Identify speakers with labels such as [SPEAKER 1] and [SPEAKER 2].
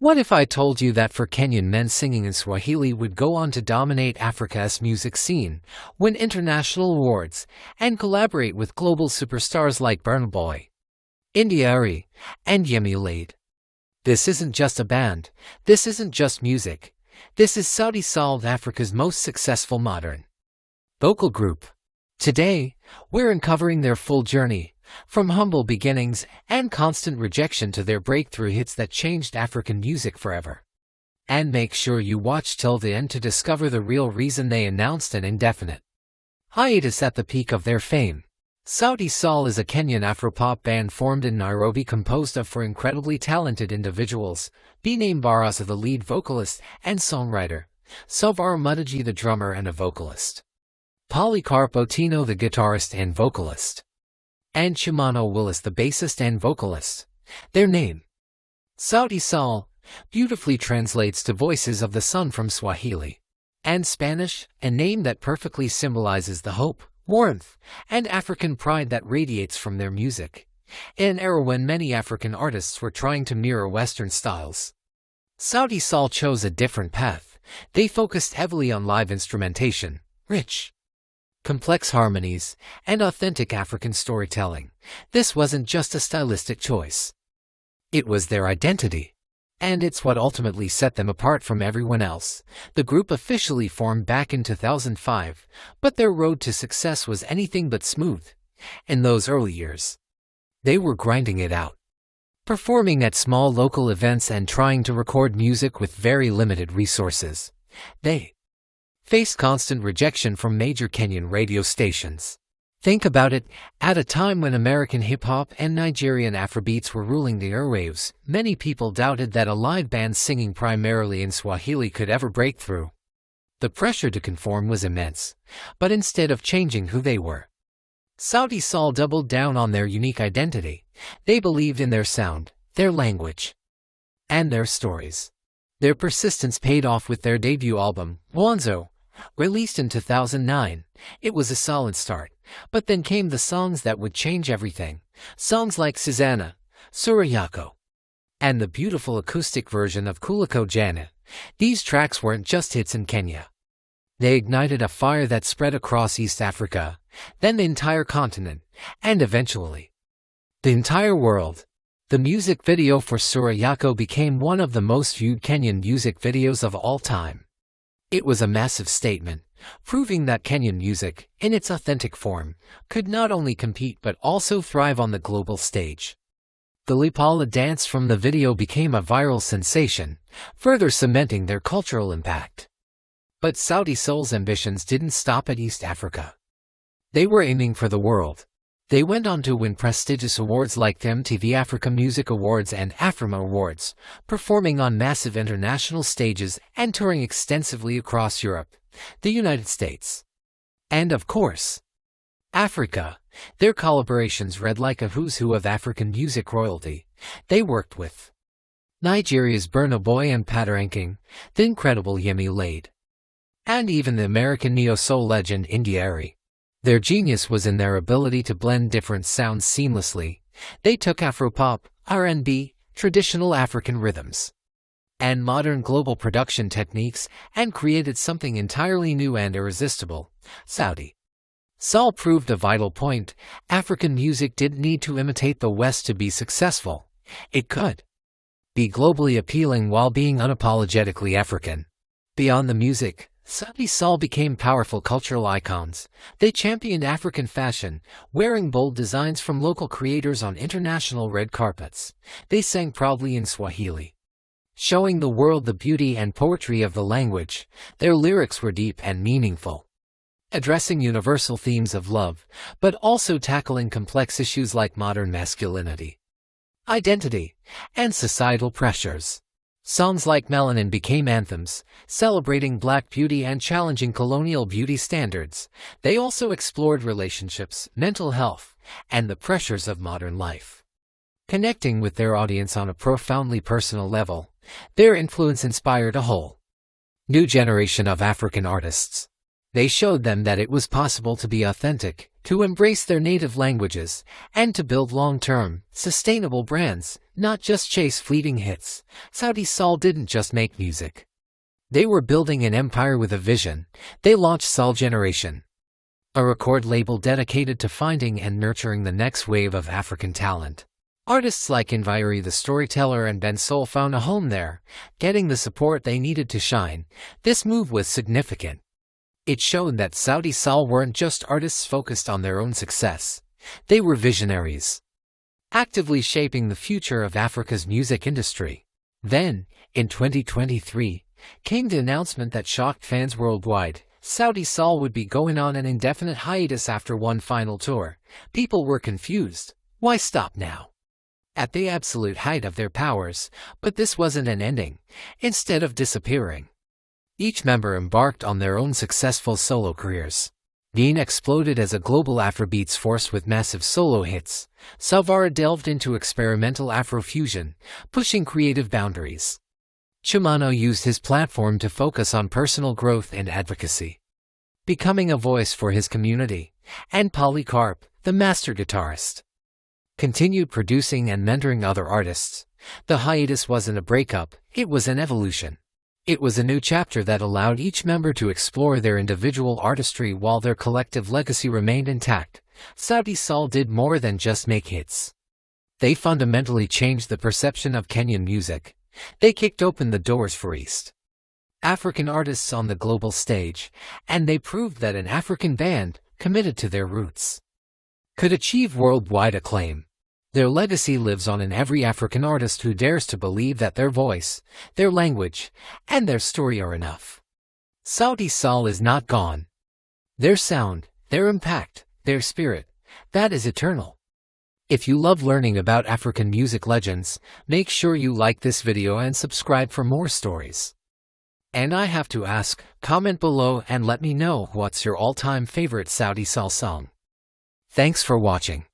[SPEAKER 1] What if I told you that for Kenyan men singing in Swahili would go on to dominate Africa's music scene, win international awards, and collaborate with global superstars like Burna Boy, Indiari, and Yemi Alade? This isn't just a band, this isn't just music, this is Sauti Sol, Africa's most successful modern vocal group. Today, we're uncovering their full journey, from humble beginnings and constant rejection to their breakthrough hits that changed African music forever. And make sure you watch till the end to discover the real reason they announced an indefinite hiatus at the peak of their fame. Sauti Sol is a Kenyan Afropop band formed in Nairobi, composed of four incredibly talented individuals: Binaim Barasa, the lead vocalist and songwriter; Savara Mutaji, the drummer and a vocalist; Polycarp Otino, the guitarist and vocalist; and Chimano Willis, the bassist and vocalist. Their name, Sauti Sol, beautifully translates to Voices of the Sun from Swahili and Spanish, a name that perfectly symbolizes the hope, warmth, and African pride that radiates from their music, in an era when many African artists were trying to mirror Western styles. Sauti Sol chose a different path. They focused heavily on live instrumentation, rich, complex harmonies, and authentic African storytelling. This wasn't just a stylistic choice. It was their identity. And it's what ultimately set them apart from everyone else. The group officially formed back in 2005, but their road to success was anything but smooth. In those early years, they were grinding it out, performing at small local events and trying to record music with very limited resources. They faced constant rejection from major Kenyan radio stations. Think about it, at a time when American hip-hop and Nigerian Afrobeats were ruling the airwaves, many people doubted that a live band singing primarily in Swahili could ever break through. The pressure to conform was immense, but instead of changing who they were, Sauti Sol doubled down on their unique identity. They believed in their sound, their language, and their stories. Their persistence paid off with their debut album, Mwanzo, released in 2009. It was a solid start, but then came the songs that would change everything. Songs like Susanna, Sura Yako, and the beautiful acoustic version of Kuliko Jana. These tracks weren't just hits in Kenya. They ignited a fire that spread across East Africa, then the entire continent, and eventually the entire world. The music video for Sura Yako became one of the most viewed Kenyan music videos of all time. It was a massive statement, proving that Kenyan music, in its authentic form, could not only compete but also thrive on the global stage. The Lipala dance from the video became a viral sensation, further cementing their cultural impact. But Sauti Sol's ambitions didn't stop at East Africa. They were aiming for the world. They went on to win prestigious awards like the MTV Africa Music Awards and Afrima Awards, performing on massive international stages and touring extensively across Europe, the United States, and of course, Africa. Their collaborations read like a who's who of African music royalty. They worked with Nigeria's Burna Boy and Padaranking, the incredible Yemi Alade, and even the American neo-soul legend Indiari. Their genius was in their ability to blend different sounds seamlessly. They took Afropop, R&B, traditional African rhythms, and modern global production techniques, and created something entirely new and irresistible. Sauti Sol proved a vital point. African music didn't need to imitate the West to be successful. It could be globally appealing while being unapologetically African. Beyond the music, Sauti Sol became powerful cultural icons. They championed African fashion, wearing bold designs from local creators on international red carpets. They sang proudly in Swahili, showing the world the beauty and poetry of the language. Their lyrics were deep and meaningful, addressing universal themes of love, but also tackling complex issues like modern masculinity, identity, and societal pressures. Songs like Melanin became anthems, celebrating Black beauty and challenging colonial beauty standards. They also explored relationships, mental health, and the pressures of modern life, connecting with their audience on a profoundly personal level. Their influence inspired a whole new generation of African artists. They showed them that it was possible to be authentic, to embrace their native languages, and to build long-term, sustainable brands, not just chase fleeting hits. Sauti Sol didn't just make music. They were building an empire with a vision. They launched Sol Generation, a record label dedicated to finding and nurturing the next wave of African talent. Artists like Enviri the Storyteller and Ben Soul found a home there, getting the support they needed to shine. This move was significant. It showed that Sauti Sol weren't just artists focused on their own success. They were visionaries, actively shaping the future of Africa's music industry. Then, in 2023, came the announcement that shocked fans worldwide. Sauti Sol would be going on an indefinite hiatus after one final tour. People were confused. Why stop now? At the absolute height of their powers, but this wasn't an ending. Instead of disappearing, each member embarked on their own successful solo careers. Dean exploded as a global Afrobeats force with massive solo hits. Savara delved into experimental Afrofusion, pushing creative boundaries. Chimano used his platform to focus on personal growth and advocacy, becoming a voice for his community. And Polycarp, the master guitarist, continued producing and mentoring other artists. The hiatus wasn't a breakup, it was an evolution. It was a new chapter that allowed each member to explore their individual artistry while their collective legacy remained intact. Sauti Sol did more than just make hits. They fundamentally changed the perception of Kenyan music. They kicked open the doors for East African artists on the global stage, and they proved that an African band, committed to their roots, could achieve worldwide acclaim. Their legacy lives on in every African artist who dares to believe that their voice, their language, and their story are enough. Sauti Sol is not gone. Their sound, their impact, their spirit, that is eternal. If you love learning about African music legends, make sure you like this video and subscribe for more stories. And I have to ask, comment below and let me know what's your all-time favorite Sauti Sol song. Thanks for watching.